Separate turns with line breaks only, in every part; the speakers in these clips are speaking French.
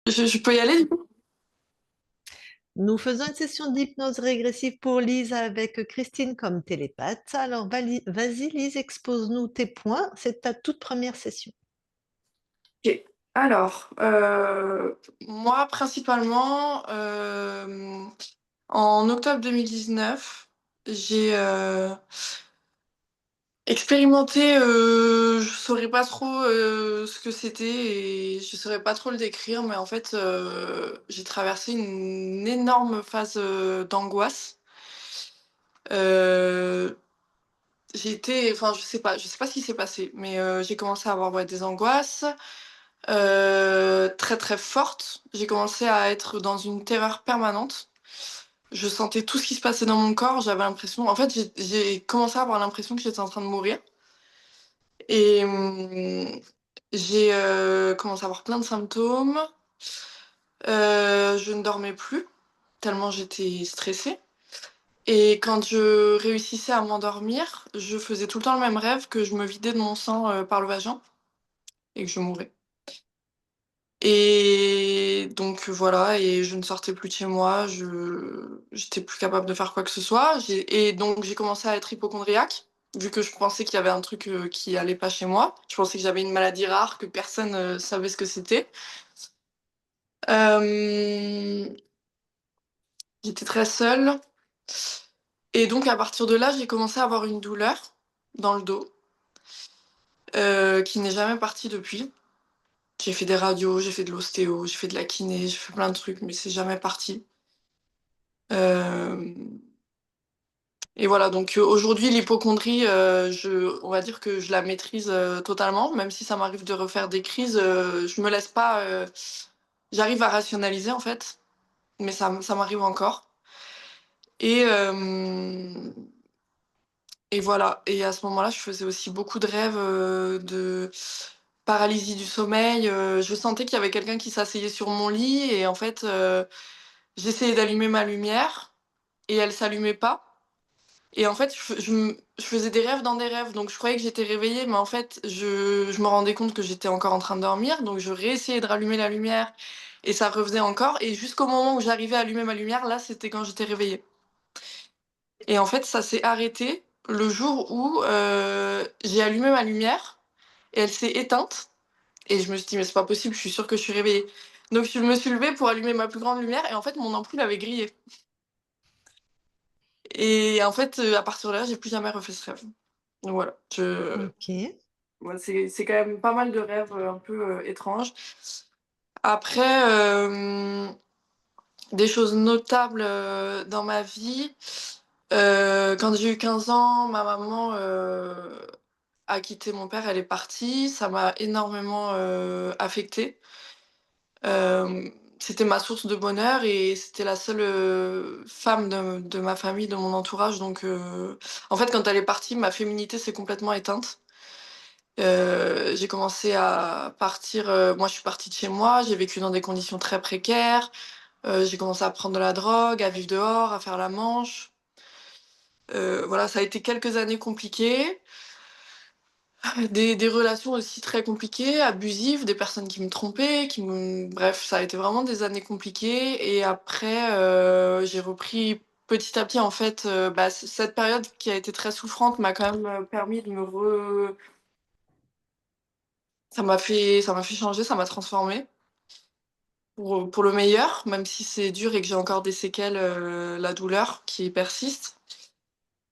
Je peux y aller du coup?
Nous faisons une session d'hypnose régressive pour Lise avec Christine comme télépathe. Alors, vas-y, Lise, expose-nous tes points. C'est ta toute première session.
Ok. Alors, moi principalement, en octobre 2019, j'ai expérimenté, je saurais pas trop ce que c'était et je saurais pas trop le décrire, mais en fait, j'ai traversé une énorme phase d'angoisse. Euh, enfin, je sais pas ce qui s'est passé, mais j'ai commencé à avoir ouais, des angoisses. Très, très forte. J'ai commencé à être dans une terreur permanente. Je sentais tout ce qui se passait dans mon corps. J'avais l'impression, en fait, j'ai commencé à avoir l'impression que j'étais en train de mourir. Et j'ai commencé à avoir plein de symptômes. Je ne dormais plus, tellement j'étais stressée. Et quand je réussissais à m'endormir, je faisais tout le temps le même rêve, que je me vidais de mon sang par le vagin et que je mourais. Et donc voilà, et je ne sortais plus de chez moi, j'étais plus capable de faire quoi que ce soit. Et donc j'ai commencé à être hypocondriaque, vu que je pensais qu'il y avait un truc qui allait pas chez moi. Je pensais que j'avais une maladie rare, que personne savait ce que c'était. Euh, J'étais très seule. Et donc à partir de là, j'ai commencé à avoir une douleur dans le dos, qui n'est jamais partie depuis. J'ai fait des radios, j'ai fait de l'ostéo, j'ai fait de la kiné, j'ai fait plein de trucs, mais c'est jamais parti. Euh, Et voilà, donc aujourd'hui, l'hypocondrie, on va dire que je la maîtrise totalement, même si ça m'arrive de refaire des crises, je me laisse pas, j'arrive à rationaliser en fait, mais ça m'arrive encore. Et, euh, et voilà, et à ce moment-là, je faisais aussi beaucoup de rêves de paralysie du sommeil. Je sentais qu'il y avait quelqu'un qui s'asseyait sur mon lit, et en fait, j'essayais d'allumer ma lumière, et elle s'allumait pas. Et en fait, je faisais des rêves dans des rêves, donc je croyais que j'étais réveillée, mais en fait, je me rendais compte que j'étais encore en train de dormir, donc je réessayais de rallumer la lumière, et ça refaisait encore, et jusqu'au moment où j'arrivais à allumer ma lumière, là, c'était quand j'étais réveillée. Et en fait, ça s'est arrêté le jour où j'ai allumé ma lumière, et elle s'est éteinte, et je me suis dit, mais c'est pas possible, je suis sûre que je suis réveillée. Donc je me suis levée pour allumer ma plus grande lumière, et en fait, mon ampoule avait grillé. Et en fait, à partir de là, j'ai plus jamais refait ce rêve. Donc voilà,
Ok.
ouais, c'est quand même pas mal de rêves un peu étranges. Après, des choses notables dans ma vie. Quand j'ai eu 15 ans, ma maman a quitté mon père, elle est partie. Ça m'a énormément affectée. Euh, C'était ma source de bonheur et c'était la seule femme de ma famille, de mon entourage. Donc, en fait, quand elle est partie, ma féminité s'est complètement éteinte. J'ai commencé à partir, moi je suis partie de chez moi, j'ai vécu dans des conditions très précaires, j'ai commencé à prendre de la drogue, à vivre dehors, à faire la manche. Voilà, ça a été quelques années compliquées, des relations aussi très compliquées, abusives, des personnes qui me trompaient, bref, ça a été vraiment des années compliquées. Et après, j'ai repris petit à petit, en fait, bah, cette période qui a été très souffrante m'a quand même permis de ça m'a fait changer, ça m'a transformée. Pour le meilleur, même si c'est dur et que j'ai encore des séquelles, la douleur qui persiste.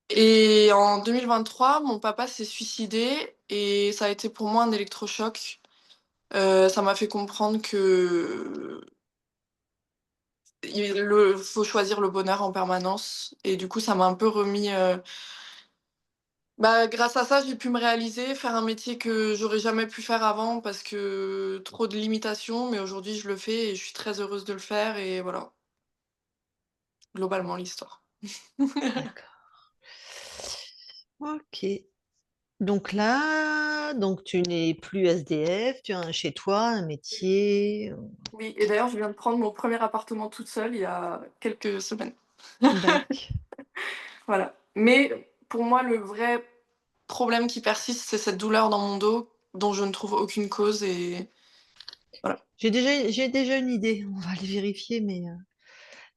Et en 2023, mon papa s'est suicidé et ça a été pour moi un électrochoc. Ça m'a fait comprendre que il faut choisir le bonheur en permanence et du coup, ça m'a un peu remis, bah, grâce à ça, j'ai pu me réaliser, faire un métier que j'aurais jamais pu faire avant parce que trop de limitations, mais aujourd'hui, je le fais et je suis très heureuse de le faire et voilà, globalement l'histoire.
D'accord. Ok. Donc là, donc tu n'es plus SDF, tu as un chez toi, un métier.
Oui, et d'ailleurs, je viens de prendre mon premier appartement toute seule il y a quelques semaines.
D'accord.
Voilà. Mais pour moi, le vrai problème qui persiste, c'est cette douleur dans mon dos dont je ne trouve aucune cause. Voilà.
J'ai déjà une idée. On va aller vérifier, mais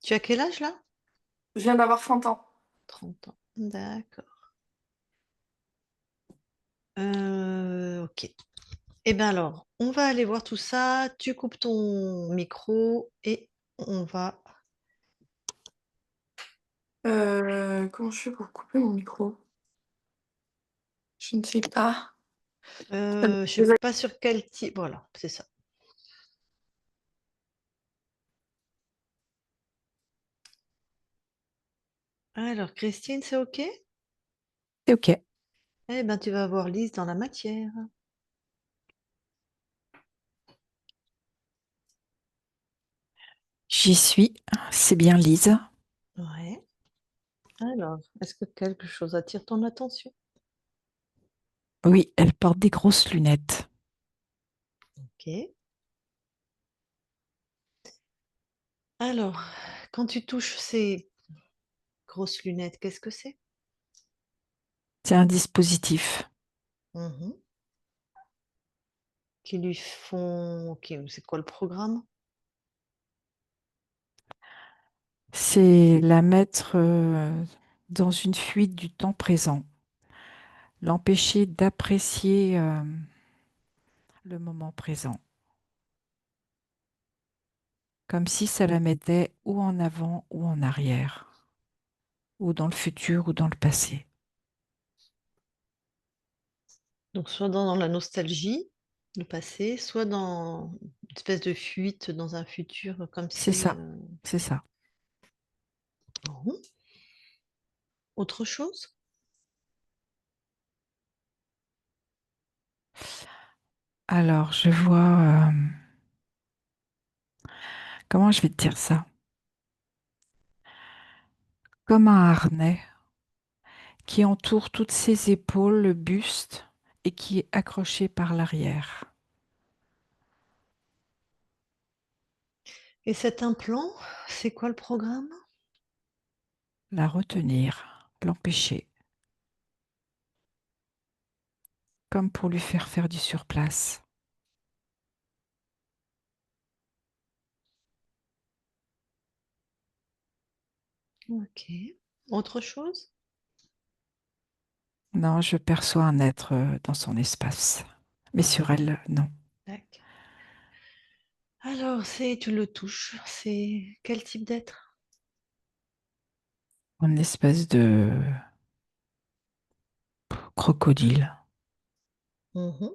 tu as quel âge là?
Je viens d'avoir 30 ans.
30 ans. D'accord. Ok. Eh bien alors, on va aller voir tout ça. Tu coupes ton micro et on va.
Comment je fais pour couper mon micro? Je ne sais pas.
Je sais pas sur quel type. Voilà, c'est ça. Alors, Christine, c'est OK?
C'est OK.
Eh bien, tu vas avoir Lise dans la matière.
J'y suis. C'est bien Lise.
Ouais. Alors, est-ce que quelque chose attire ton attention?
Oui, elle porte des grosses lunettes.
OK. Alors, quand tu touches ces grosses lunettes, qu'est-ce que c'est?
C'est un dispositif.
Mhm. Qui lui font. Ok, c'est quoi le programme?
C'est la mettre dans une fuite du temps présent, l'empêcher d'apprécier le moment présent, comme si ça la mettait ou en avant ou en arrière, ou dans le futur ou dans le passé.
Donc, soit dans la nostalgie, le passé, soit dans une espèce de fuite dans un futur, comme
C'est
si.
ça, c'est ça.
Bon. Autre chose?
Alors, je vois, comment je vais te dire ça? Comme un harnais qui entoure toutes ses épaules, le buste, et qui est accroché par l'arrière.
Et cet implant, c'est quoi le programme?
La retenir, l'empêcher, comme pour lui faire faire du surplace.
Ok. Autre chose?
Non, je perçois un être dans son espace, mais sur
Ouais.
elle, non.
Tac. Alors, tu le touches. C'est quel type d'être?
Une espèce de crocodile,
Mhm.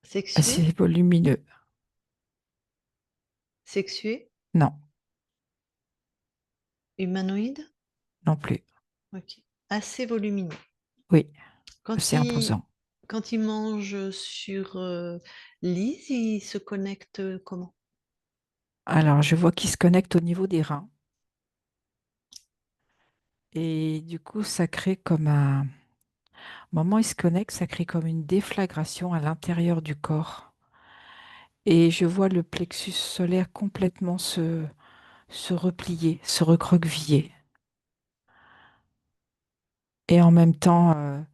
Sexué?
assez volumineux.
Sexué?
Non,
Humanoïde?
non plus.
Ok. Assez volumineux.
Oui,
Quand
c'est
il,
imposant.
quand il mange sur Lise, il se connecte comment?
Alors, je vois qu'il se connecte au niveau des reins. Et du coup, ça crée comme un... Au moment où il se connecte, ça crée comme une déflagration à l'intérieur du corps. Et je vois le plexus solaire complètement se replier, se recroqueviller. Et en même temps,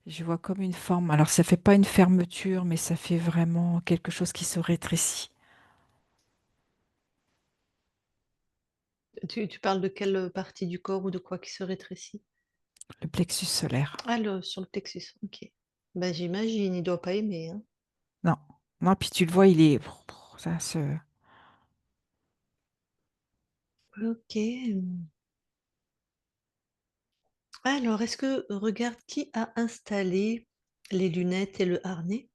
je vois comme une forme. Alors, ça fait pas une fermeture, mais ça fait vraiment quelque chose qui se rétrécit.
Tu parles de quelle partie du corps ou de quoi qui se rétrécit?
Le plexus solaire.
Ah, sur le plexus. Ok. Ben, j'imagine, il doit pas aimer, hein.
Non, non. Puis tu le vois, il est. Ça se.
Ok. Alors, regarde qui a installé les lunettes et le harnais?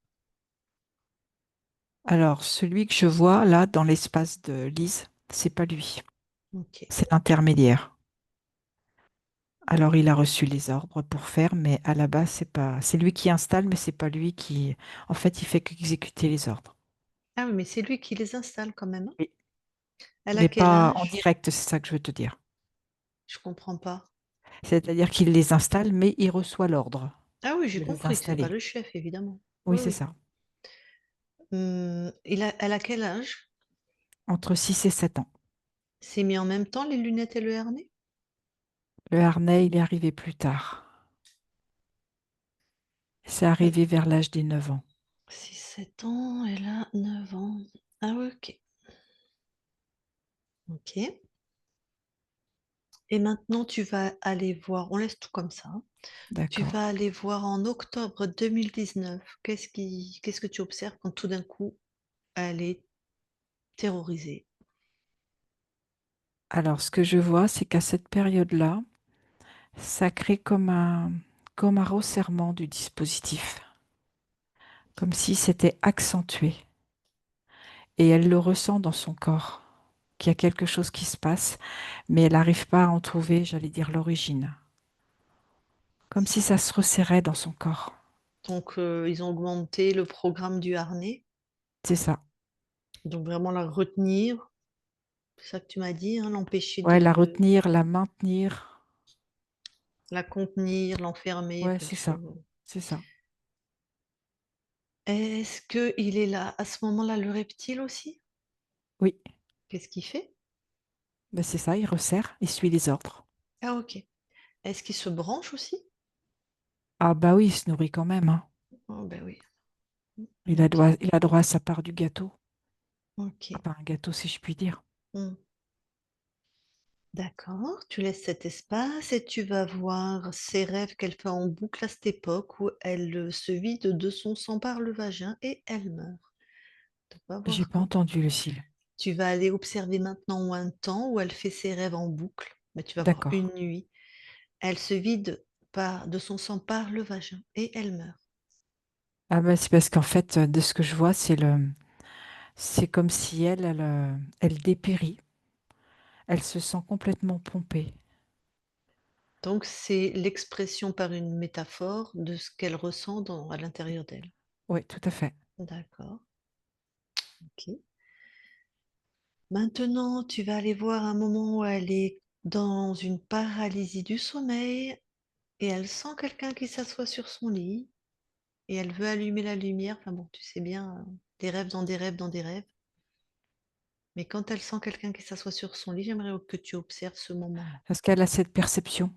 Alors, celui que je vois là dans l'espace de Lise, c'est pas lui.
Ok.
C'est l'intermédiaire. Alors, il a reçu les ordres pour faire, mais à la base, c'est pas. C'est lui qui installe, mais c'est pas lui qui. En fait, il fait qu'exécuter les ordres.
Ah oui, mais c'est lui qui les installe quand même, hein.
Oui.
Elle a
Mais
quel
pas en
âge?
direct, c'est ça que je veux te dire.
Je comprends pas.
C'est-à-dire qu'il les installe, mais il reçoit l'ordre
Ah oui, j'ai
de les
compris que c'est pas
installer.
le chef, évidemment.
Oui,
Oui,
c'est
oui.
ça.
Elle a quel âge?
Entre 6 et 7 ans.
C'est mis en même temps les lunettes et le harnais?
Le harnais, il est arrivé plus tard. C'est
Elle,
arrivé vers l'âge des 9 ans.
6-7 ans, elle a 9 ans. Ah ouais, ok. Ok. Et maintenant, tu vas aller voir, on laisse tout comme ça, hein. Tu
D'accord.
vas aller voir en octobre 2019. Qu'est-ce que tu observes quand tout d'un coup, elle est terrorisée?
Alors, ce que je vois, c'est qu'à cette période-là, ça crée comme un resserrement du dispositif, comme si c'était accentué. Et elle le ressent dans son corps, qu'il y a quelque chose qui se passe, mais elle n'arrive pas à en trouver, j'allais dire, l'origine. Comme si ça se resserrait dans son corps.
Donc, ils ont augmenté le programme du harnais.
C'est ça.
Donc, vraiment la retenir. C'est ça que tu m'as dit, hein, l'empêcher
Ouais, la
de
retenir, la maintenir.
la contenir, l'enfermer,
Ouais,
enfin,
c'est ça.
faut...
C'est ça.
Est-ce qu'il est là à ce moment-là, le reptile aussi?
Oui,
Qu'est-ce qu'il fait?
ben, c'est ça, il resserre, il suit les ordres.
Ah, ok. Est-ce qu'il se branche aussi?
Ah bah oui, il se nourrit quand même, hein.
Oh, ben oui.
Il
Ok.
a droit à sa part du gâteau.
Ok.
Enfin, un gâteau, si je puis dire.
Hmm. D'accord. Tu laisses cet espace et tu vas voir ses rêves qu'elle fait en boucle à cette époque où elle se vide de son sang par le vagin et elle meurt. Tu vas
J'ai
voir
pas
quand.
entendu, Lucille.
Tu vas aller observer maintenant un temps où elle fait ses rêves en boucle. Mais tu vas voir
D'accord.
une nuit. Elle se vide de son sang par le vagin et elle meurt.
Ah bah c'est parce qu'en fait, de ce que je vois, c'est comme si elle dépérit. Elle se sent complètement pompée.
Donc c'est l'expression par une métaphore de ce qu'elle ressent à l'intérieur d'elle.
Oui, tout à fait.
D'accord. Ok. Maintenant, tu vas aller voir un moment où elle est dans une paralysie du sommeil et elle sent quelqu'un qui s'assoit sur son lit et elle veut allumer la lumière. Enfin bon, tu sais bien, des rêves dans des rêves dans des rêves. Mais quand elle sent quelqu'un qui s'assoit sur son lit, j'aimerais que tu observes ce moment-là.
Parce qu'elle a cette perception.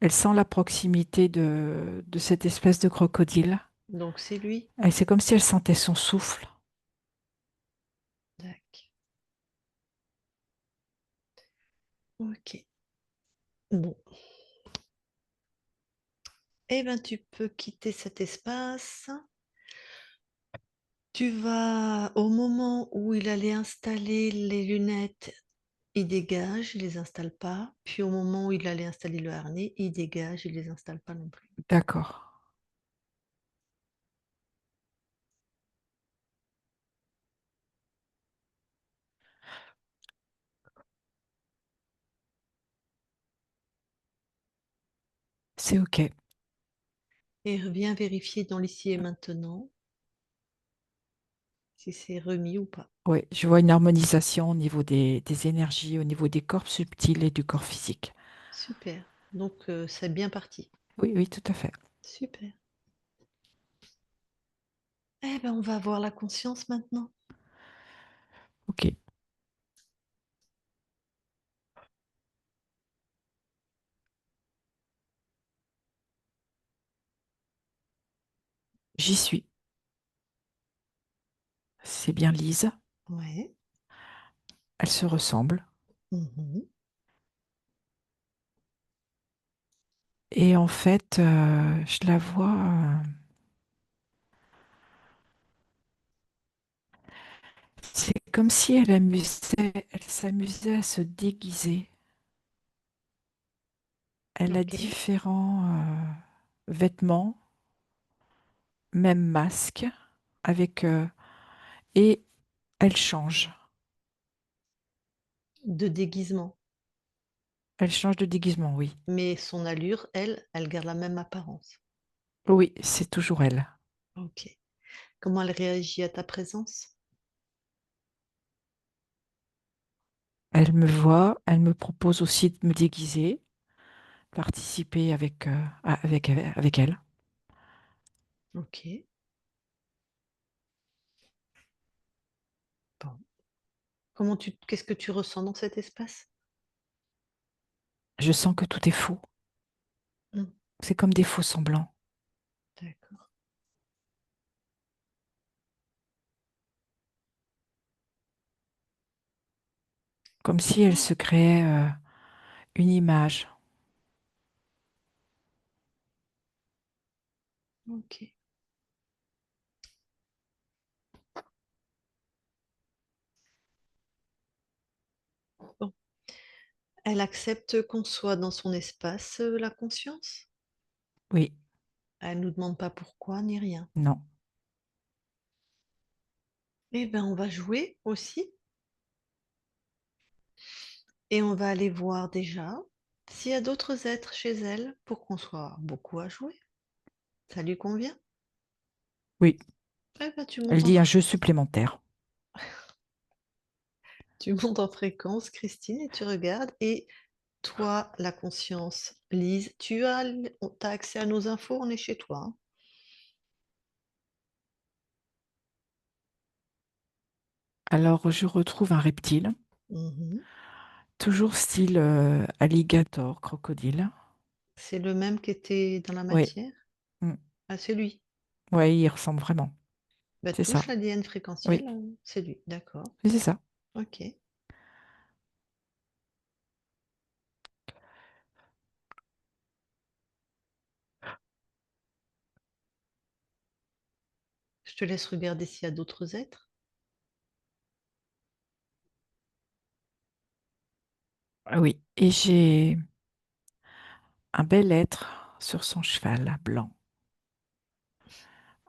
Elle sent la proximité de cette espèce de crocodile.
Donc c'est lui.
Et c'est comme si elle sentait son souffle.
Tac. Ok. Bon. Eh bien, tu peux quitter cet espace. Tu vas, au moment où il allait installer les lunettes, il dégage, il les installe pas. Puis au moment où il allait installer le harnais, il dégage, il les installe pas non plus.
D'accord. C'est OK.
Et reviens vérifier dans l'ici et maintenant si c'est remis ou pas.
Oui, je vois une harmonisation au niveau des énergies, au niveau des corps subtils et du corps physique.
Super. Donc c'est bien parti.
Oui, oui, tout à fait.
Super. Eh ben on va avoir la conscience maintenant.
OK. J'y suis. C'est bien Lise.
Ouais.
Elle se ressemble.
Mhm.
Et en fait, je la vois. C'est comme si elle s'amusait à se déguiser. Elle a
Ok.
différents vêtements, même masque, avec et elle change.
De déguisement.
Elle change de déguisement, oui.
Mais son allure, elle garde la même apparence.
Oui, c'est toujours elle.
Ok. Comment elle réagit à ta présence?
Elle me voit, elle me propose aussi de me déguiser, participer avec elle.
Ok. Bon. Qu'est-ce que tu ressens dans cet espace?
Je sens que tout est faux.
Hmm.
C'est comme des faux semblants.
D'accord.
comme si elle se créait une image.
Ok. Bon. Elle accepte qu'on soit dans son espace, la conscience.
Oui,
Elle nous demande pas pourquoi ni rien.
non.
Eh ben, on va jouer aussi et on va aller voir déjà s'il y a d'autres êtres chez elle pour qu'on soit beaucoup à jouer. Ça lui convient?
Oui,
Eh ben,
elle dit un jeu supplémentaire.
tu montes en fréquence, Christine, et tu regardes. Et toi, la conscience, Lise, t'as accès à nos infos, on est chez toi, hein.
Alors, je retrouve un reptile,
Mhm.
toujours style alligator, crocodile.
C'est le même qui était dans la
Oui,
matière?
mm.
Ah, c'est lui.
Ouais, il ressemble vraiment.
Bah,
C'est ça.
touche l'ADN
Oui,
fréquentiel, c'est lui. D'accord.
oui, c'est ça.
Ok. Je te laisse regarder s'il y a d'autres êtres.
Ah oui, et j'ai un bel être sur son cheval blanc,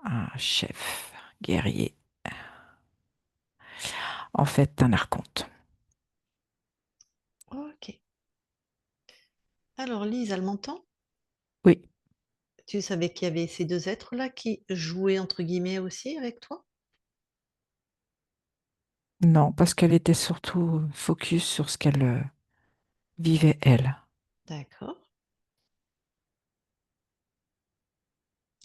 un chef guerrier, en fait un archonte.
Ok. Alors, Lise, elle m'entend?
Oui,
Tu savais qu'il y avait ces deux êtres-là qui jouaient, entre guillemets, aussi avec toi?
non, parce qu'elle était surtout focus sur ce qu'elle vivait elle.
D'accord.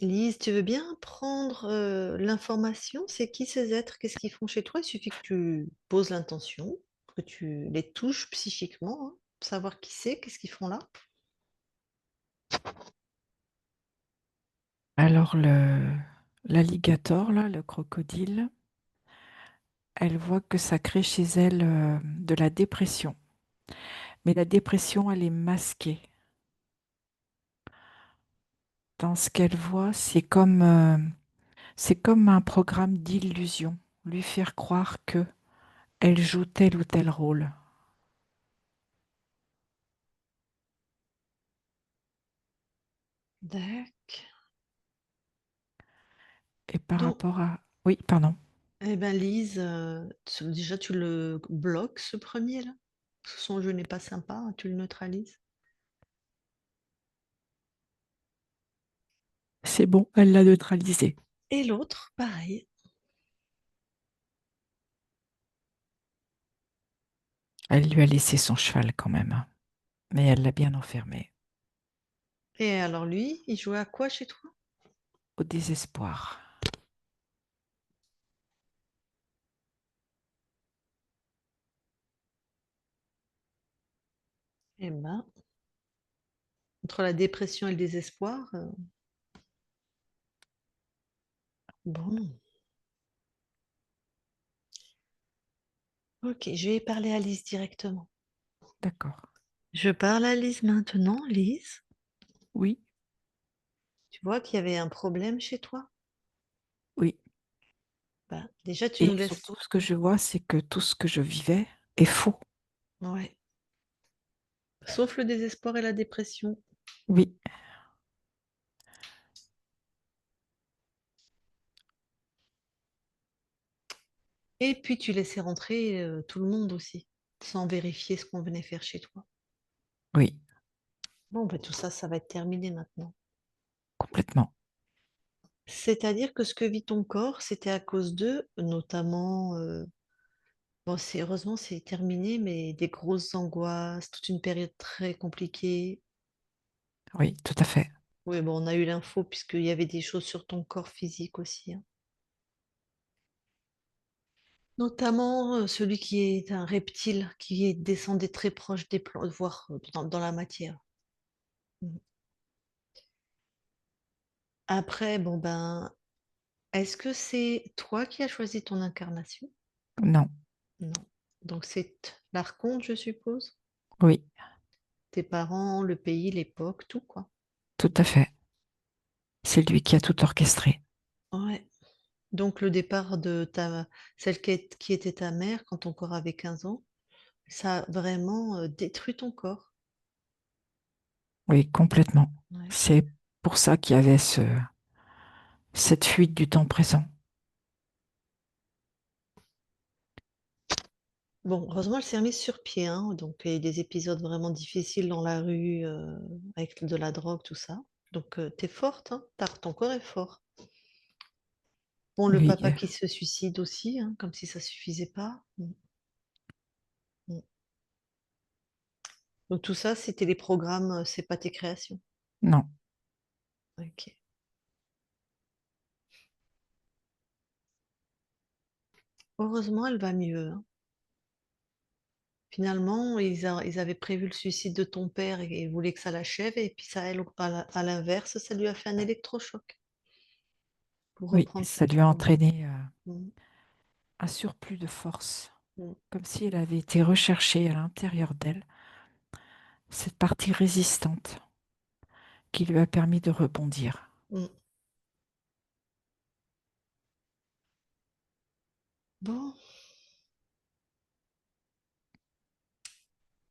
Lise, tu veux bien prendre l'information? C'est qui ces êtres? Qu'est-ce qu'ils font chez toi? Il suffit que tu poses l'intention, que tu les touches psychiquement, hein, pour savoir qui c'est, qu'est-ce qu'ils font là.
Alors l'alligator, là, le crocodile, elle voit que ça crée chez elle de la dépression. Mais la dépression, elle est masquée. Dans ce qu'elle voit, c'est comme un programme d'illusion, lui faire croire que elle joue tel ou tel rôle.
D'accord.
Et par
Donc,
rapport à... Oui, pardon.
eh ben Lise, déjà tu le bloques ce premier là. Son jeu n'est pas sympa, hein, tu le neutralises.
C'est bon, elle l'a neutralisé.
Et l'autre, pareil.
Elle lui a laissé son cheval quand même, mais elle l'a bien enfermé,
Et alors lui, il jouait à quoi chez toi?
au désespoir.
Eh ben, entre la dépression et le désespoir, bon. Ok, je vais parler à Lise directement.
D'accord.
Je parle à Lise maintenant, Lise.
Oui,
Tu vois qu'il y avait un problème chez toi?
oui.
Ben, déjà, tu
Et
nous laisses.
surtout, ce que je vois, c'est que tout ce que je vivais est faux.
Ouais. Sauf le désespoir et la dépression.
Oui,
Et puis tu laissais rentrer tout le monde aussi, sans vérifier ce qu'on venait faire chez toi.
oui,
Bon, ben, tout ça, ça va être terminé maintenant.
complètement.
C'est-à-dire que ce que vit ton corps, c'était à cause d'eux, notamment, bon, heureusement, c'est terminé, mais des grosses angoisses, toute une période très compliquée.
Oui, tout à fait.
Oui, bon, on a eu l'info puisqu'il y avait des choses sur ton corps physique aussi, hein. Notamment celui qui est un reptile, qui est descendu très proche des plantes, voire dans la matière. Mhm. Après, bon ben, est-ce que c'est toi qui as choisi ton incarnation?
Non,
Non. Donc c'est l'archonte, je suppose.
Oui,
Tes parents, le pays, l'époque, tout quoi.
tout à fait. C'est lui qui a tout orchestré.
Ouais. Donc le départ de celle qui était ta mère quand ton corps avait 15 ans, ça a vraiment détruit ton corps.
Oui, complètement.
Ouais.
C'est pour ça qu'il y avait cette fuite du temps présent.
Bon, heureusement, elle s'est remise sur pied, hein, donc il y a eu des épisodes vraiment difficiles dans la rue avec de la drogue, tout ça. Donc t'es forte, hein, ton corps est fort. Bon, le
Oui,
papa qui se suicide aussi, hein, comme si ça suffisait pas. Mm. Donc tout ça, c'était les programmes, c'est pas tes créations.
non,
Ok. Heureusement, elle va mieux, hein. Finalement, ils avaient prévu le suicide de ton père et voulaient que ça l'achève, et puis ça, elle, à l'inverse, ça lui a fait un électrochoc pour
oui,
reprendre
ça
son
lui a
pouvoir.
entraîné
Mm,
un surplus de force,
mm,
comme si elle avait été recherchée à l'intérieur d'elle, cette partie résistante qui lui a permis de rebondir.
mm. Bon,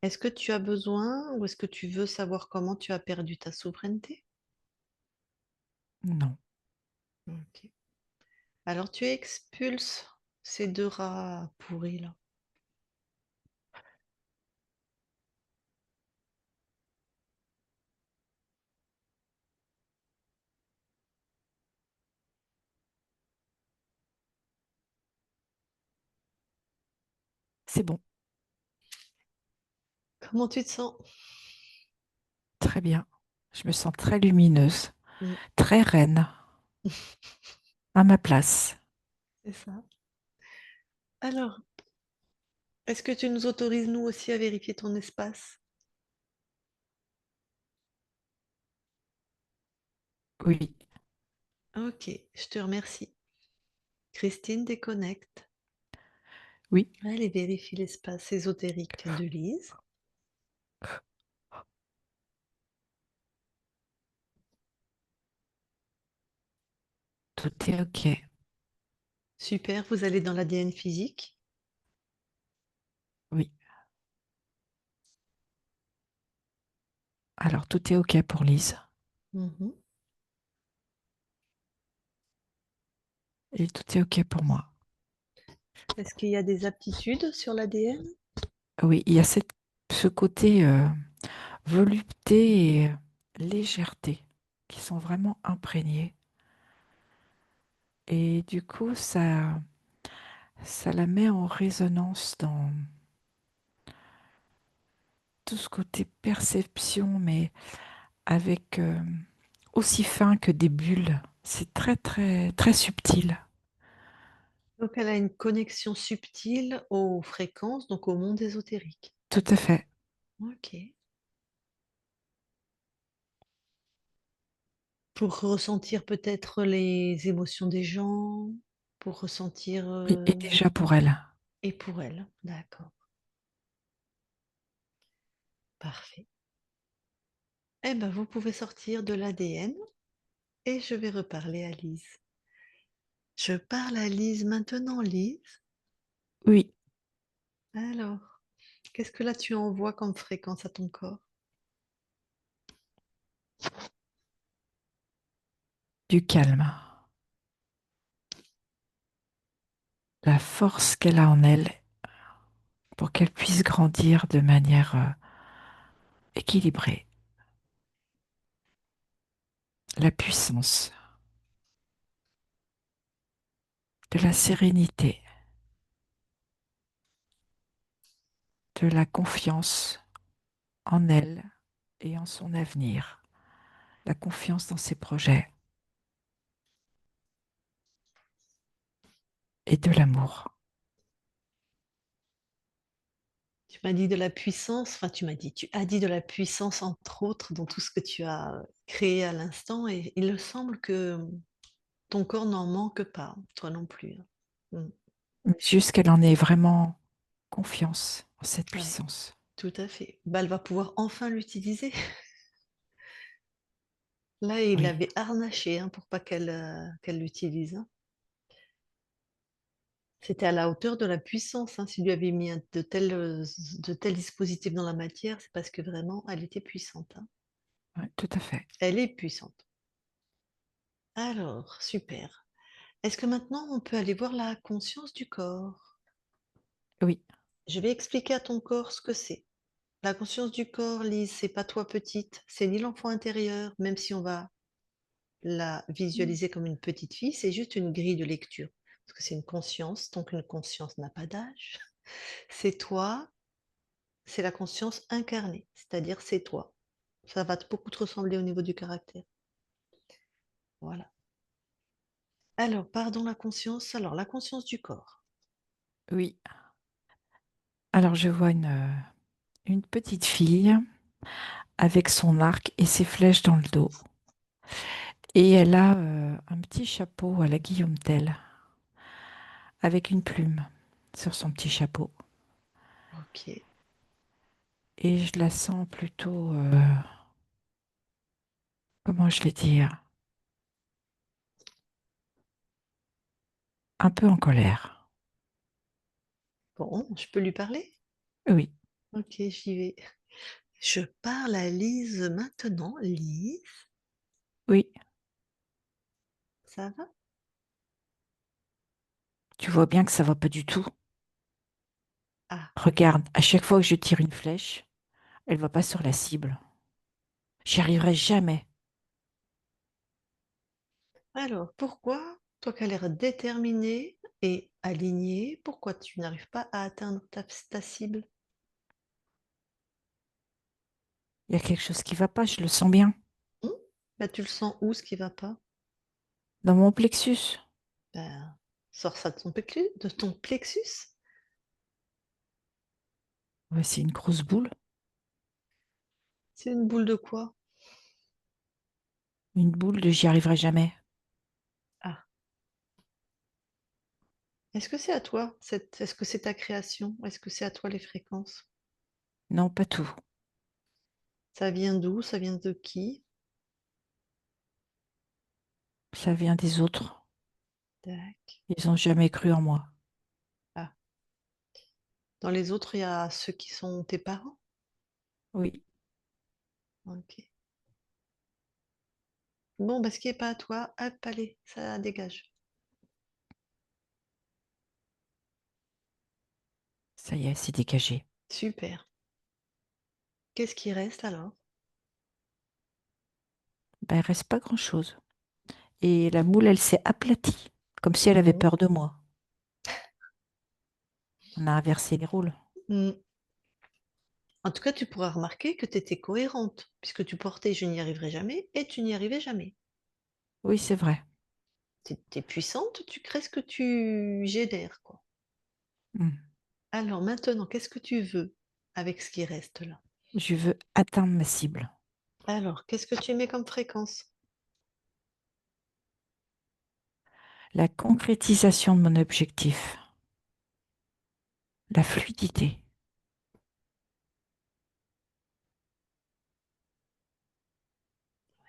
est-ce que tu as besoin ou est-ce que tu veux savoir comment tu as perdu ta souveraineté?
Non,
Ok. Alors tu expulses ces deux rats pourris là.
c'est bon,
Comment tu te sens?
très bien. Je me sens très lumineuse,
Mm.
très reine, à ma place.
C'est ça. Alors, est-ce que tu nous autorises nous aussi à vérifier ton espace?
Oui,
Ok, je te remercie. Christine déconnecte.
oui,
Allez, vérifie l'espace ésotérique de Lise.
tout est OK.
Super, vous allez dans l'ADN physique.
Oui, alors tout est OK pour Lise
Mhm.
et tout est OK pour moi.
Est-ce qu'il y a des aptitudes sur l'ADN?
Oui, il y a ce côté volupté et légèreté qui sont vraiment imprégnés. Et du coup, ça la met en résonance dans tout ce côté perception, mais avec aussi fin que des bulles. C'est très, très, très subtil.
Donc, elle a une connexion subtile aux fréquences, donc au monde ésotérique.
Tout à fait.
Ok. Pour ressentir peut-être les émotions des gens, pour ressentir...
Oui, et déjà pour elle.
Et pour elle, d'accord. Parfait. Eh ben, vous pouvez sortir de l'ADN et je vais reparler à Lise. Je parle à Lise maintenant, Lise.
Oui,
Alors, qu'est-ce que là tu envoies comme fréquence à ton corps?
du calme. La force qu'elle a en elle pour qu'elle puisse grandir de manière équilibrée. La puissance, de la sérénité, de la confiance en elle et en son avenir, la confiance dans ses projets et de l'amour.
Tu m'as dit de la puissance, enfin tu as dit de la puissance entre autres dans tout ce que tu as créé à l'instant et il me semble que ton corps n'en manque pas, toi non plus, hein. Mm.
Juste qu'elle en ait vraiment confiance. cette
Ouais,
puissance.
tout à fait. Bah, elle va pouvoir enfin l'utiliser. Là, il
Oui,
l'avait harnaché, hein, pour pas qu'elle l'utilise, hein. C'était à la hauteur de la puissance, hein. S'il lui avait mis de tels dispositifs dans la matière, c'est parce que vraiment, elle était puissante, hein.
ouais, tout à fait.
Elle est puissante. Alors, super. Est-ce que maintenant on peut aller voir la conscience du corps?
Oui,
Je vais expliquer à ton corps ce que c'est. La conscience du corps, Lise, c'est pas toi petite, c'est ni l'enfant intérieur, même si on va la visualiser comme une petite fille, c'est juste une grille de lecture. Parce que c'est une conscience, donc une conscience n'a pas d'âge. C'est toi, c'est la conscience incarnée, c'est-à-dire c'est toi. Ça va beaucoup te ressembler au niveau du caractère. Voilà. Alors, pardon, la conscience. Alors, la conscience du corps.
oui. Alors, je vois une petite fille avec son arc et ses flèches dans le dos. Et elle a un petit chapeau à la Guillaume Tell, avec une plume sur son petit chapeau.
Ok.
Et je la sens plutôt, comment je vais dire, un peu en colère.
Bon, je peux lui parler?
Oui,
Ok, j'y vais. Je parle à Lise maintenant. Lise,
oui,
ça va?
tu vois bien que ça va pas du tout.
Ah,
Regarde, à chaque fois que je tire une flèche, elle va pas sur la cible. J'y arriverai jamais.
alors pourquoi, toi qui as l'air déterminée et alignée, pourquoi tu n'arrives pas à atteindre ta cible?
Il y a quelque chose qui va pas, je le sens bien.
Hmm. Bah, tu le sens où ce qui va pas?
Dans mon plexus.
Ben, sors ça de ton plexus.
Ouais, c'est une grosse boule.
C'est une boule de quoi?
Une boule de j'y arriverai jamais.
Ah, est-ce que c'est à toi? Est-ce que c'est ta création? Est-ce que c'est à toi les fréquences?
Non, pas tout.
Ça vient d'où? Ça vient de qui?
Ça vient des autres.
Tac.
Ils ont jamais cru en moi.
Ah. Dans les autres, il y a ceux qui sont tes parents?
Oui,
Ok. Bon, bah, ce qui n'est pas à toi, hop, allez, ça dégage.
ça y est, c'est dégagé.
Super. Qu'est-ce qui reste alors?
Ben, il reste pas grand-chose. Et la moule, elle s'est aplatie, comme si elle avait
Mhm.
peur de moi. On a inversé les rôles.
Mm. En tout cas, tu pourras remarquer que tu étais cohérente, puisque tu portais je n'y arriverai jamais et tu n'y arrivais jamais.
Oui, c'est vrai.
Tu es puissante, tu crées ce que tu génères, quoi.
Hmm.
Alors maintenant, qu'est-ce que tu veux avec ce qui reste là?
Je veux atteindre ma cible.
Alors, qu'est-ce que tu mets comme fréquence?
La concrétisation de mon objectif. La fluidité.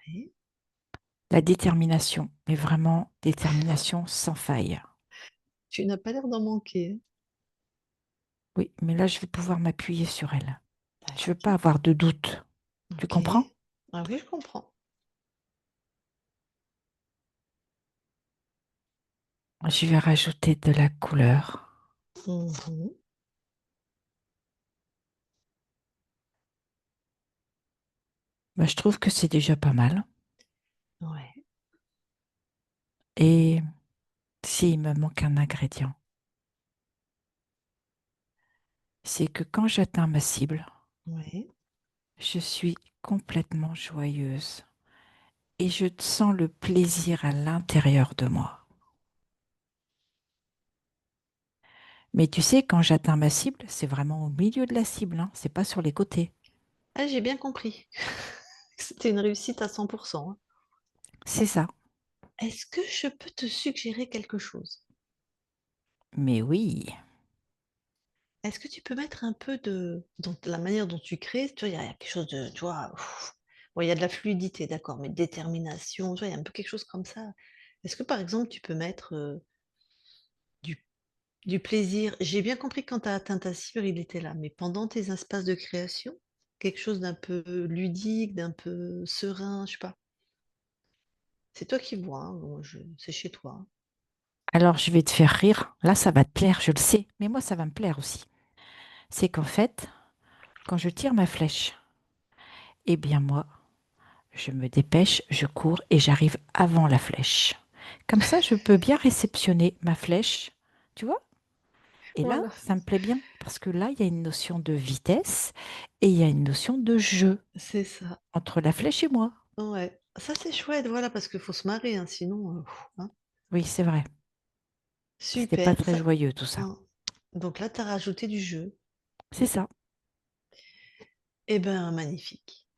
Oui.
La détermination. Mais vraiment, détermination sans faille.
Tu n'as pas l'air d'en manquer, hein.
Oui, mais là, je vais pouvoir m'appuyer sur elle. Je veux
Tac.
pas avoir de doute. Tu
Ok.
comprends?
Ah oui, je comprends.
Je vais rajouter de la couleur.
Mhm.
Bah, je trouve que c'est déjà pas mal.
Ouais,
Et s'il me manque un ingrédient, c'est que quand j'atteins ma cible,
ouais.
je suis complètement joyeuse et je sens le plaisir à l'intérieur de moi. Mais tu sais, quand j'atteins ma cible, c'est vraiment au milieu de la cible, hein, c'est pas sur les côtés.
Ah, j'ai bien compris. C'était une réussite à 100%, hein.
C'est ça.
Est-ce que je peux te suggérer quelque chose?
Mais oui,
est-ce que tu peux mettre un peu dans la manière dont tu crées, tu vois, il y a quelque chose de, tu vois, bon, il y a de la fluidité, d'accord, mais détermination, tu vois, il y a un peu quelque chose comme ça. Est-ce que par exemple, tu peux mettre du, du plaisir? J'ai bien compris que quand tu as atteint ta cible, il était là, mais pendant tes espaces de création, quelque chose d'un peu ludique, d'un peu serein, je sais pas. C'est toi qui vois, hein, bon, c'est chez toi, hein.
Alors, je vais te faire rire. Là, ça va te plaire, je le sais. Mais moi, ça va me plaire aussi. C'est qu'en fait, quand je tire ma flèche, eh bien moi, je me dépêche, je cours et j'arrive avant la flèche. Comme ça, je peux bien réceptionner ma flèche, tu vois? Et là,
Voilà.
ça me plaît bien parce que là, il y a une notion de vitesse et il y a une notion de jeu
C'est ça.
entre la flèche et moi.
Ouais. Ça, c'est chouette, voilà, parce qu'il faut se marrer, hein, sinon, hein.
Oui, c'est vrai. C'était pas
Super.
très joyeux tout ça.
Hein. Donc là, tu as rajouté du jeu.
C'est ça.
Eh ben, magnifique.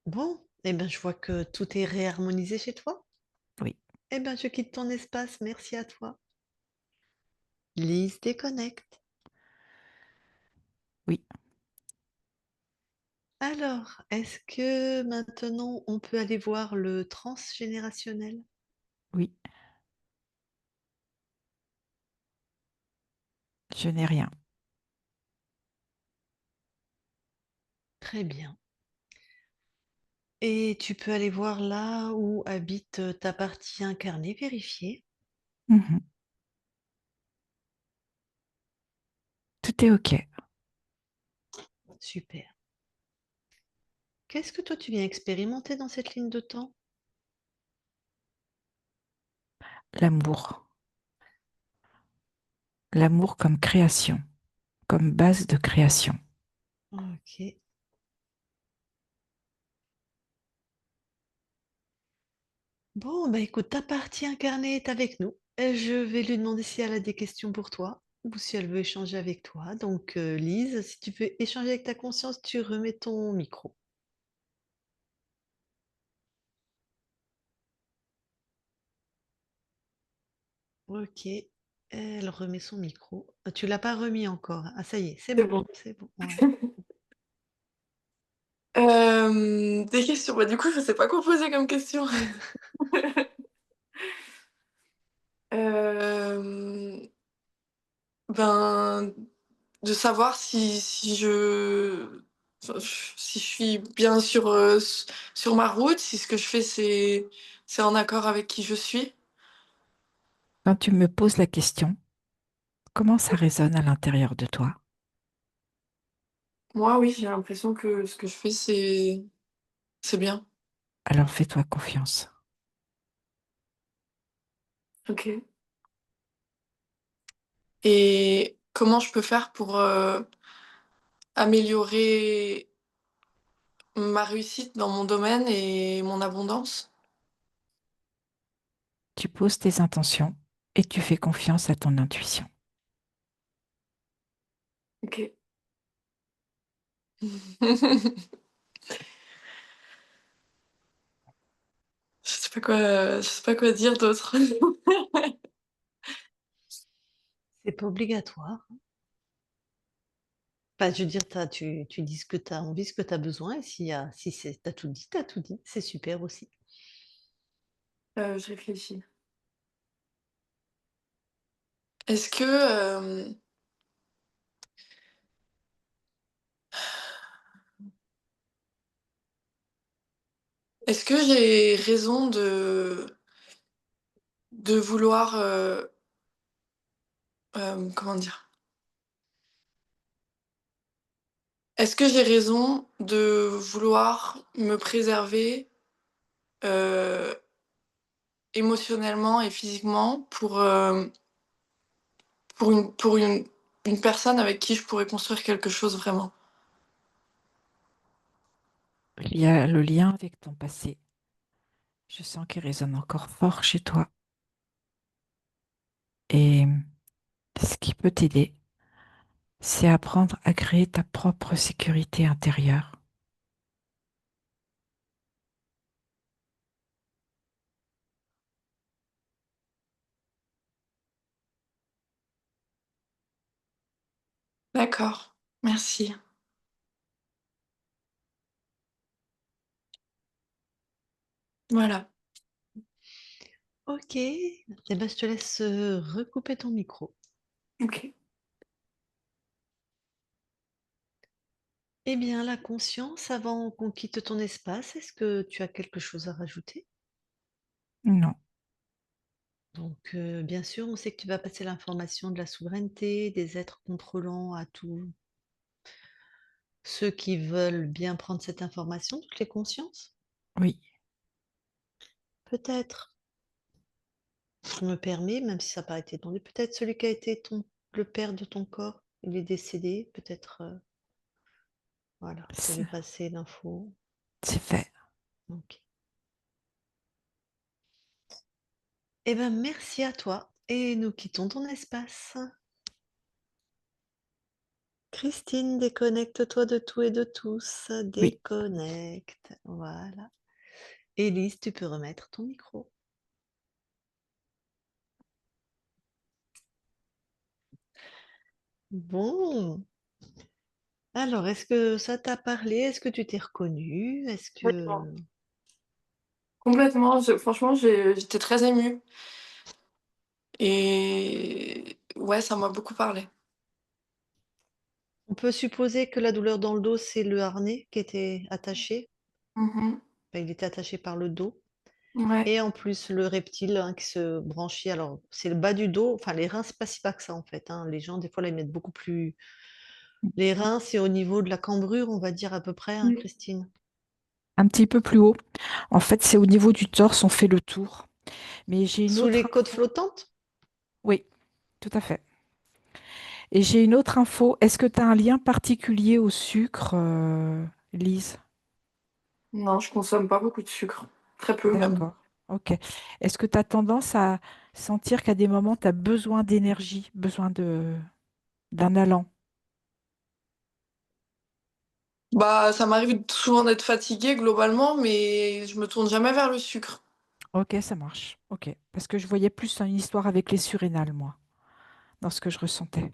Bon, eh ben, je vois que tout est réharmonisé chez toi.
Oui,
Eh ben, je quitte ton espace. Merci à toi. Lise déconnecte.
oui,
Alors, est-ce que maintenant on peut aller voir le transgénérationnel?
oui. Je n'ai rien.
Très bien. Et tu peux aller voir là où habite ta partie incarnée, vérifier.
Mhm. Tout est OK.
Super. Qu'est-ce que toi tu viens expérimenter dans cette ligne de temps?
L'amour. L'amour comme création, comme base de création.
Ok. Bon, bah écoute, ta partie incarnée est avec nous. Je vais lui demander si elle a des questions pour toi ou si elle veut échanger avec toi. Donc, Lise, si tu veux échanger avec ta conscience, tu remets ton micro. Ok. Elle remet son micro. Tu l'as pas remis encore. Ah, ça y est, c'est
C'est
bon.
bon.
C'est bon. Ouais.
Des questions. Bah, du coup, je sais pas quoi poser comme question. Euh, ben, de savoir enfin, si je suis bien sur ma route, si ce que je fais, c'est en accord avec qui je suis.
Quand tu me poses la question, comment ça résonne à l'intérieur de toi?
Moi, oui, j'ai l'impression que ce que je fais, c'est bien.
Alors fais-toi confiance.
Ok. Et comment je peux faire pour améliorer ma réussite dans mon domaine et mon abondance?
Tu poses tes intentions et tu fais confiance à ton intuition.
Ok. Je sais pas quoi dire d'autre.
C'est pas obligatoire. Enfin, je veux dire, tu dis ce que tu as envie, ce que tu as besoin. Et si t'as tout dit, t'as tout dit. C'est super aussi.
Je réfléchis. Est-ce que, est-ce que j'ai raison de vouloir, comment dire? Est-ce que j'ai raison de vouloir me préserver, heu, émotionnellement et physiquement pour une personne avec qui je pourrais construire quelque chose vraiment?
Il y a le lien avec ton passé. Je sens qu'il résonne encore fort chez toi. Et ce qui peut t'aider, c'est apprendre à créer ta propre sécurité intérieure.
D'accord. Merci. Voilà.
Ok, eh ben, je te laisse recouper ton micro.
OK.
Eh bien, la conscience, avant qu'on quitte ton espace, est-ce que tu as quelque chose à rajouter?
Non,
Donc, bien sûr, on sait que tu vas passer l'information de la souveraineté, des êtres contrôlants à tous ceux qui veulent bien prendre cette information, toutes les consciences.
oui,
Peut-être, je me permets, même si ça n'a pas été demandé, peut-être celui qui a été le père de ton corps, il est décédé, peut-être, voilà, tu
c'est
avais passé l'info.
c'est fait.
Ok. Eh bien, merci à toi et nous quittons ton espace. Christine, déconnecte-toi de tout et de tous.
Oui,
Déconnecte. Voilà. Élise, tu peux remettre ton micro. Bon. Alors, est-ce que ça t'a parlé? Est-ce que tu t'es reconnue? Est-ce
Complètement.
que
Complètement. Franchement, j'étais très émue. Et ouais, ça m'a beaucoup parlé.
on peut supposer que la douleur dans le dos, c'est le harnais qui était attaché?
Mhm.
Enfin, il était attaché par le dos.
Ouais.
Et en plus, le reptile hein, qui se branchit. Alors, c'est le bas du dos. Enfin, les reins, c'est pas si bas que ça, en fait. Hein. Les gens, des fois, là, ils mettent beaucoup plus. Les reins, c'est au niveau de la cambrure, on va dire à peu près, hein,
Mm.
Christine.
un petit peu plus haut. En fait, c'est au niveau du torse, on fait le tour. Mais j'ai une
Sous
autre
les côtes
info.
flottantes?
Oui, tout à fait. Et j'ai une autre info. Est-ce que tu as un lien particulier au sucre, Lise?
Non, je consomme pas beaucoup de sucre. Très peu même.
D'accord. Ok. Est-ce que tu as tendance à sentir qu'à des moments, tu as besoin d'énergie, besoin d'un allant?
Bah, ça m'arrive souvent d'être fatiguée globalement, mais je me tourne jamais vers le sucre.
Ok, ça marche. Ok. Parce que je voyais plus une histoire avec les surrénales, moi, dans ce que je ressentais.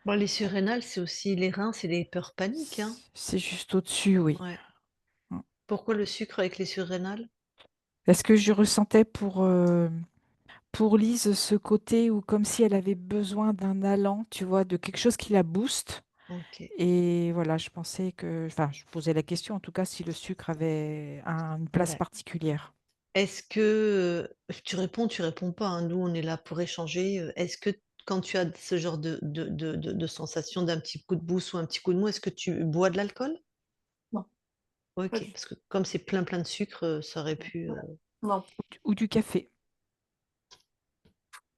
Bon, les surrénales, c'est aussi les reins, c'est les peurs paniques, hein.
C'est juste au-dessus, oui.
Ouais.
Mm.
Pourquoi le sucre avec les surrénales?
Parce que je ressentais pour Lise ce côté où comme si elle avait besoin d'un allant, tu vois, de quelque chose qui la booste.
Ok.
Et voilà, je pensais que, enfin, je posais la question en tout cas si le sucre avait une place
Ben,
particulière.
est-ce que tu réponds pas, hein, nous, on est là pour échanger. Est-ce que quand tu as ce genre de sensation d'un petit coup de boost ou un petit coup de mou, est-ce que tu bois de l'alcool?
Non, pas
Ok,
du
parce que comme c'est plein plein de sucre, ça aurait pu.
tout. Non,
Ou du café.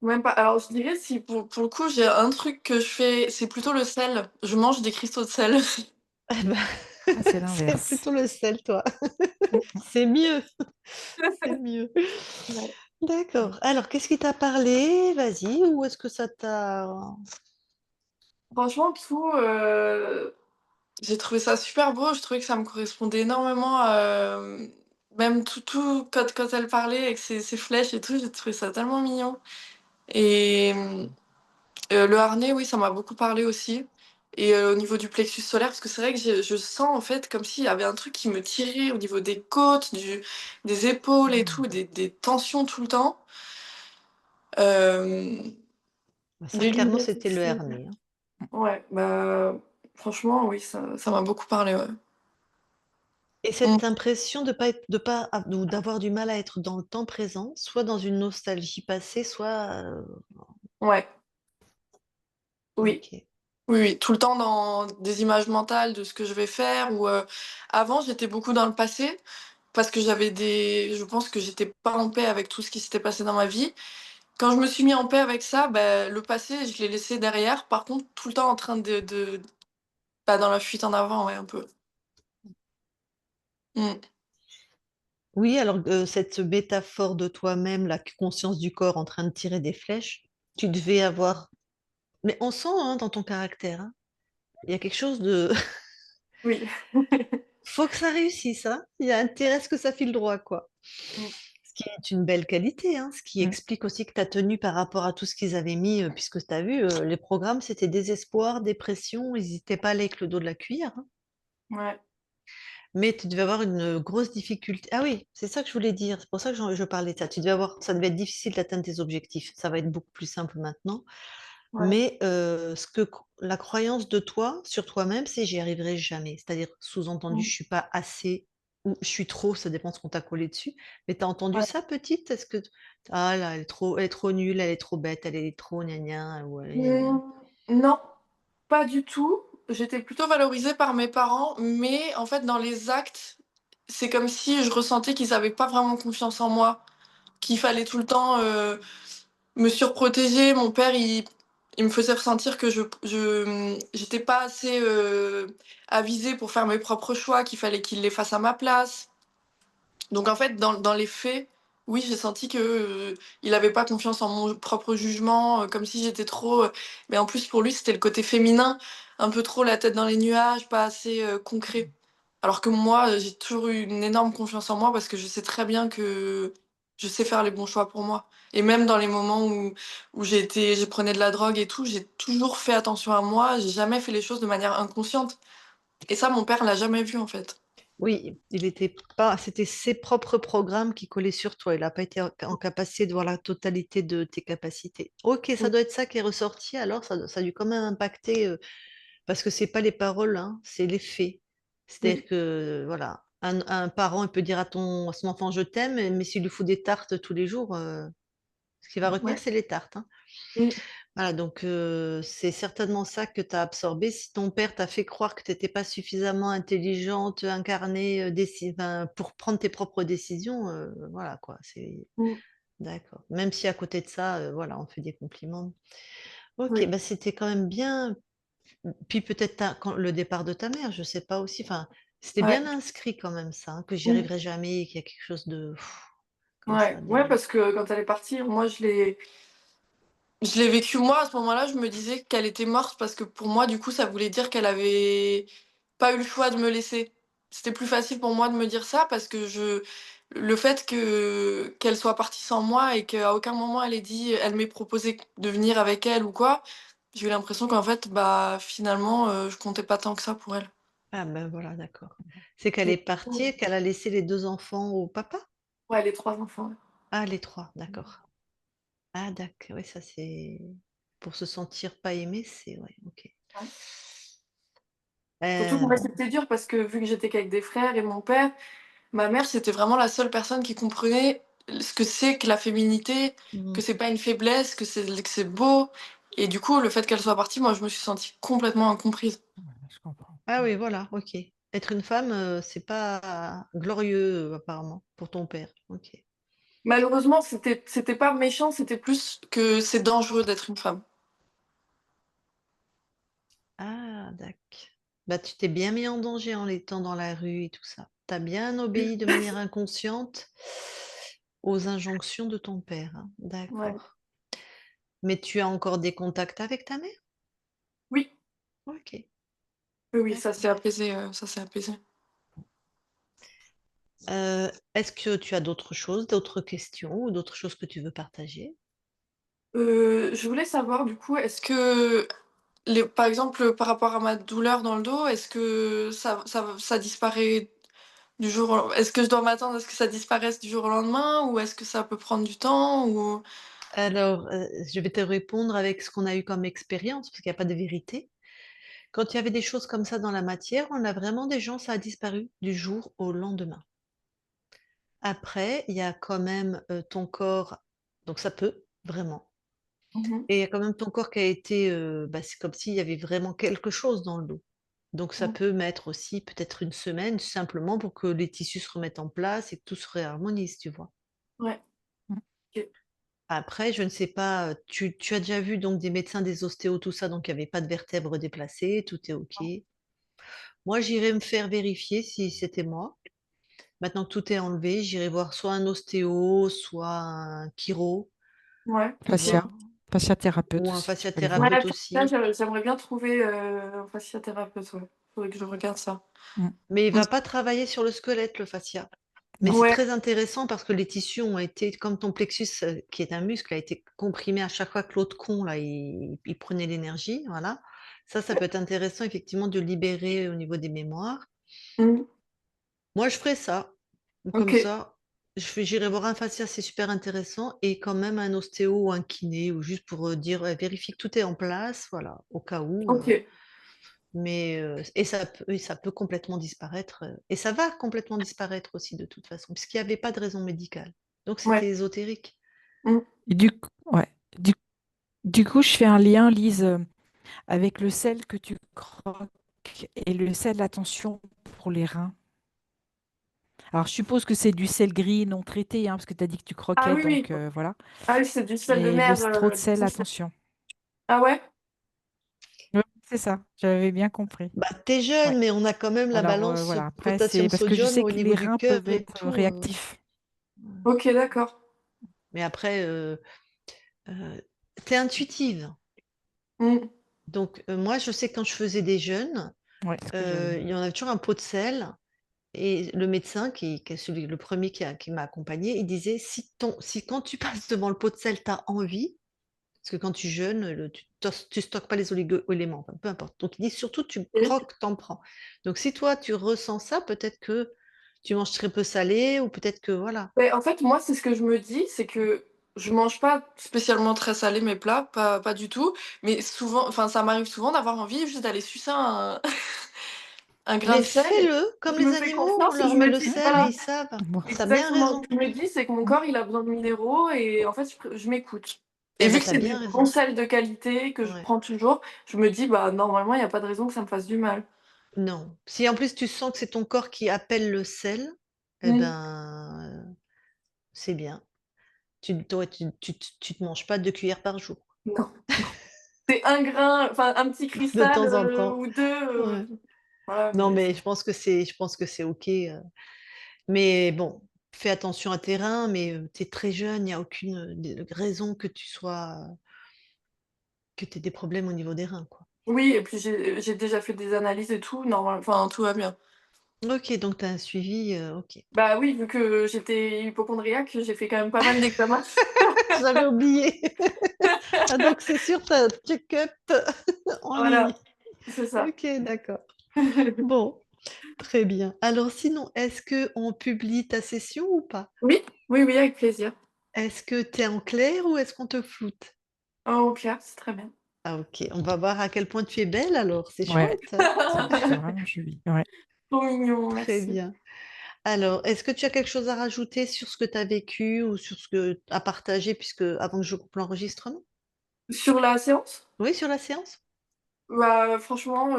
même pas. Alors, je dirais si pour le coup, j'ai un truc que je fais, c'est plutôt le sel. Je mange des cristaux de sel.
Eh ben,
Ah, c'est
c'est
l'inverse.
plutôt le sel, toi.
Mm,
C'est mieux, c'est mieux.
Ouais.
mm.
D'accord. Alors, qu'est-ce qui t'a parlé? Vas-y, ou est-ce que ça t'a...
Franchement, tout, j'ai trouvé ça super beau. Je trouvais que ça me correspondait énormément. Même tout quand elle parlait avec ses flèches et tout, j'ai trouvé ça tellement mignon. Et le harnais, oui, ça m'a beaucoup parlé aussi. Et au niveau du plexus solaire, parce que c'est vrai que je sens en fait comme s'il y avait un truc qui me tirait au niveau des côtes, des épaules et tout, des tensions tout le temps. Euh,
Bah, ça,
des
clairement,
lunettes
c'était le
aussi.
hernie, hein.
Ouais, bah franchement, oui, ça m'a beaucoup parlé, ouais.
Et
Mm.
cette impression de pas être, de pas, ou d'avoir du mal à être dans le temps présent, soit dans une nostalgie passée, soit...
Ouais, oui.
ok.
Oui, oui, tout le temps dans des images mentales de ce que je vais faire ou avant j'étais beaucoup dans le passé parce que je pense que j'étais pas en paix avec tout ce qui s'était passé dans ma vie. Quand je me suis mis en paix avec ça, bah, le passé, je l'ai laissé derrière. Par contre, tout le temps en train pas dans la fuite en avant, ouais, un peu. Mm.
Oui, alors cette métaphore de toi-même, la conscience du corps en train de tirer des flèches, tu devais avoir... Mais on sent hein, dans ton caractère, hein, il y a quelque chose de...
Oui.
Faut que ça réussisse, hein. Il y a intérêt à ce que ça file droit, quoi.
Mm.
Ce qui est une belle qualité, hein, ce qui
Mm.
explique aussi que tu as tenu par rapport à tout ce qu'ils avaient mis, puisque tu as vu, les programmes, c'était désespoir, dépression, ils n'hésitaient pas à aller avec le dos de la cuillère, hein.
Ouais.
Mais tu devais avoir une grosse difficulté. Ah oui, c'est ça que je voulais dire. C'est pour ça que je parlais de ça. Tu devais avoir, ça devait être difficile d'atteindre tes objectifs. Ça va être beaucoup plus simple maintenant.
Ouais.
Mais la croyance de toi sur toi-même, c'est j'y arriverai jamais. C'est-à-dire, sous-entendu,
Mm.
je suis pas assez ou je suis trop, ça dépend de ce qu'on t'a collé dessus. Mais tu as entendu
Ouais.
ça, petite? Est-ce que ah là, elle est trop nulle, elle est trop bête, elle est trop gna gna, ou gna gna.
Mm, non, pas du tout. J'étais plutôt valorisée par mes parents, mais en fait, dans les actes, c'est comme si je ressentais qu'ils avaient pas vraiment confiance en moi, qu'il fallait tout le temps me surprotéger. Mon père, il me faisait ressentir que j'étais pas assez avisée pour faire mes propres choix, qu'il fallait qu'il les fasse à ma place. Donc en fait, dans les faits, oui, j'ai senti que, il avait pas confiance en mon propre jugement, comme si j'étais trop, mais en plus pour lui, c'était le côté féminin, un peu trop la tête dans les nuages, pas assez, concret. Alors que moi, j'ai toujours eu une énorme confiance en moi parce que je sais très bien que je sais faire les bons choix pour moi. Et même dans les moments où je prenais de la drogue et tout, j'ai toujours fait attention à moi, j'ai jamais fait les choses de manière inconsciente. Et ça, mon père l'a jamais vu, en fait.
Oui, il était pas, c'était ses propres programmes qui collaient sur toi. Il n'a pas été en capacité de voir la totalité de tes capacités. Ok, ça
Mmh.
doit être ça qui est ressorti. Alors, ça a dû quand même impacter, parce que c'est pas les paroles, hein, c'est les faits. C'est-à-dire
Oui.
que, voilà, un parent, il peut dire à son enfant, je t'aime, mais s'il lui fout des tartes tous les jours, ce qu'il va retenir,
Ouais.
c'est les tartes, hein.
Mmh.
Voilà, donc c'est certainement ça que tu as absorbé. Si ton père t'a fait croire que tu étais pas suffisamment intelligente, incarnée, enfin, pour prendre tes propres décisions, voilà quoi, c'est
Mmh.
d'accord. Même si à côté de ça, voilà, on fait des compliments. OK,
Oui.
bah, c'était quand même bien. Puis peut-être quand le départ de ta mère, je sais pas aussi, enfin, c'était
Ouais.
bien inscrit quand même ça, hein, que j'y
Mmh.
arriverai jamais, qu'il y a quelque chose de comme
Ouais.
ça
Ouais,
de
parce que quand elle est partie, moi, je l'ai vécu moi, à ce moment-là, je me disais qu'elle était morte parce que pour moi, du coup, ça voulait dire qu'elle avait pas eu le choix de me laisser. C'était plus facile pour moi de me dire ça parce que le fait qu'elle soit partie sans moi et qu'à aucun moment elle m'ait proposé de venir avec elle ou quoi, j'ai eu l'impression qu'en fait, bah, finalement, je comptais pas tant que ça pour elle.
ah ben voilà, d'accord. C'est qu'elle
Et
est
du
partie
coup
et qu'elle a laissé les 2 enfants au papa?
ouais, les 3 enfants.
Ah, les 3, d'accord. Ah d'accord, oui, ça c'est pour se sentir pas aimé, c'est ouais, OK.
Ouais. Surtout que moi,
Bon,
c'était dur parce que vu que j'étais qu'avec des frères et mon père, ma mère, c'était vraiment la seule personne qui comprenait ce que c'est que la féminité,
mmh.
que c'est pas une faiblesse, que c'est beau. Et du coup, le fait qu'elle soit partie, moi, je me suis sentie complètement incomprise.
Ouais, je comprends.
Ah oui, voilà, OK. Être une femme, c'est pas glorieux, apparemment, pour ton père. OK.
Malheureusement, c'était pas méchant, c'était plus que c'est dangereux d'être une femme.
Ah dac. Bah, tu t'es bien mis en danger en étant dans la rue et tout ça. Tu as bien obéi de manière inconsciente aux injonctions de ton père, hein.
Ouais.
D'accord. Mais tu as encore des contacts avec ta mère?
Oui,
OK,
oui, oui, ça s'est
d'accord.
apaisé, ça s'est apaisé.
Est-ce que tu as d'autres choses, d'autres questions ou d'autres choses que tu veux partager?
Je voulais savoir du coup, est-ce que par exemple, par rapport à ma douleur dans le dos, est-ce que ça disparaît du jour au est-ce que je dois m'attendre à ce que ça disparaisse du jour au lendemain ou est-ce que ça peut prendre du temps ou
Alors, je vais te répondre avec ce qu'on a eu comme expérience, parce qu'il y a pas de vérité. Quand il y avait des choses comme ça dans la matière, on a vraiment des gens, ça a disparu du jour au lendemain. Après, il y a quand même, ton corps, donc ça peut, vraiment,
mmh
et il y a quand même ton corps qui a été, bah, c'est comme s'il y avait vraiment quelque chose dans le dos. Donc ça
mh,
peut mettre aussi peut-être une semaine, simplement pour que les tissus se remettent en place et que tout se réharmonise, tu vois?
ouais,
Mmh.
OK.
Après, je ne sais pas, tu as déjà vu donc des médecins, des ostéos, tout ça, donc il y avait pas de vertèbres déplacées, tout est OK. Moi, j'irai me faire vérifier si c'était moi. Maintenant que tout est enlevé, j'irai voir soit un ostéo, soit un chiro,
Ouais,
tu
OK.
Fascia,
vois?
fasciathérapeute
Ou un
aussi, tu peux aller voir.
Ouais,
fasciathérapeute
ça,
aussi.
j'aimerais bien trouver, un fasciathérapeute, ouais. Faudrait que je regarde ça.
Mais il
Mmh.
va pas travailler sur le squelette, le fascia. Mais c'est
Ouais.
très intéressant parce que les tissus ont été, comme ton plexus, qui est un muscle, a été comprimé à chaque fois que l'autre con, là, il prenait l'énergie, voilà. Ça peut être intéressant effectivement de libérer au niveau des mémoires.
Mm.
Moi, je ferais ça. Comme
Ok.
ça, j'irai voir un fascia, c'est super intéressant, et quand même un ostéo ou un kiné, ou juste pour dire, vérifie que tout est en place, voilà, au cas où.
Ok.
Mais et ça peut complètement disparaître, et ça va complètement disparaître aussi de toute façon, puisqu'il n'y avait pas de raison médicale. Donc c'était
Ouais.
ésotérique.
Mm.
Et ouais. Du, du coup, je fais un lien, Lise, avec le sel que tu croques et le sel, attention, pour les reins. Alors, je suppose que c'est du sel gris non traité, hein, parce que tu as dit que tu
Ah
croquais,
oui, oui.
donc voilà.
Ah oui, c'est du sel de
Mais le
mer.
trop de sel,
Du sel.
attention.
Ah ouais?
Oui, c'est ça, j'avais bien compris.
Bah, t'es
Ouais.
jeune, mais on a quand même la
Alors
balance
voilà, après, c'est parce que je
potassium-sodium
sais
au
que les
niveau du
reins
cœur
peuvent
et
être
tout.
réactifs.
Ok, d'accord.
Mais après, t'es intuitive.
Mm.
Donc, moi, je sais que quand je faisais des jeûnes,
Ouais, ce que j'allais dire.
il y en avait toujours un pot de sel. Et le médecin, qui est le premier qui m'a accompagné, il disait, si quand tu passes devant le pot de sel, tu as envie, parce que quand tu jeûnes, tu stockes pas les oligo-éléments, enfin, peu importe. Donc il dit, surtout, tu
Et-
croques, t'en prends. Donc si toi, tu ressens ça, peut-être que tu manges très peu salé, ou peut-être que, voilà.
Mais en fait, moi, c'est ce que je me dis, c'est que je mange pas spécialement très salé mes plats, pas du tout. Mais souvent, enfin, ça m'arrive souvent d'avoir envie juste d'aller sucer un grain
Mais
de sel.
fais-le,
Et
comme
je
les
me fais
animaux, on
confiance et
leur
je
met
me
le
dis,
sel et
voilà,
ils savent.
Bon.
T'as bien
exactement.
raison.
Je me dis, c'est que mon corps, il a besoin de minéraux et en fait, je m'écoute. Et
Eh
vu
ben,
que
t'as
c'est du
bien
bon
raison.
sel de qualité que je
Ouais.
prends toujours, je me dis, bah, normalement, il n'y a pas de raison que ça me fasse du mal.
Non. Si en plus tu sens que c'est ton corps qui appelle le sel, eh
Mm.
ben, c'est bien. Tu te manges pas 2 cuillères par jour,
Non. C'est un grain, enfin, un petit
de
cristal
temps en temps.
ou deux.
Ouais.
Voilà,
Non,
mais
mais je pense que c'est OK. Mais bon, fais attention à tes reins, mais tu es très jeune, il y a aucune raison que tu aies des problèmes au niveau des reins, quoi.
oui, et puis j'ai déjà fait des analyses et tout, normal, enfin, tout va bien.
OK, donc tu as un suivi, OK.
Bah oui, vu que j'étais hypocondriaque, j'ai fait quand même pas mal d'examens.
J'avais oublié. Ah, donc c'est sûr, tu as un check-up en ligne.
Voilà, c'est ça.
OK, d'accord. Bon, très bien. Alors sinon, est-ce qu'on publie ta session ou pas?
Oui, oui, oui, avec plaisir.
Est-ce que tu es en clair ou est-ce qu'on te floute?
Oh, au clair, c'est très bien.
Ah, OK, on va voir à quel point tu es belle alors, c'est
Ouais,
chouette.
c'est vraiment joli. Ouais.
Trop mignon,
Très
merci.
bien. Alors, est-ce que tu as quelque chose à rajouter sur ce que tu as vécu ou sur ce que à partager, puisque avant que je coupe l'enregistrement?
Sur la séance?
Oui, sur la séance?
Bah, franchement,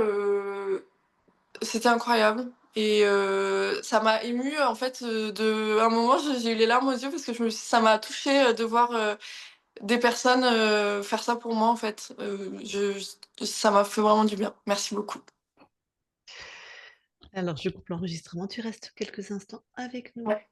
c'était incroyable et ça m'a émue, en fait, de à un moment, j'ai eu les larmes aux yeux parce que je me suis ça m'a touchée, de voir, des personnes, faire ça pour moi, en fait. Ça m'a fait vraiment du bien. Merci beaucoup.
Alors, je coupe l'enregistrement, tu restes quelques instants avec nous.
Ouais.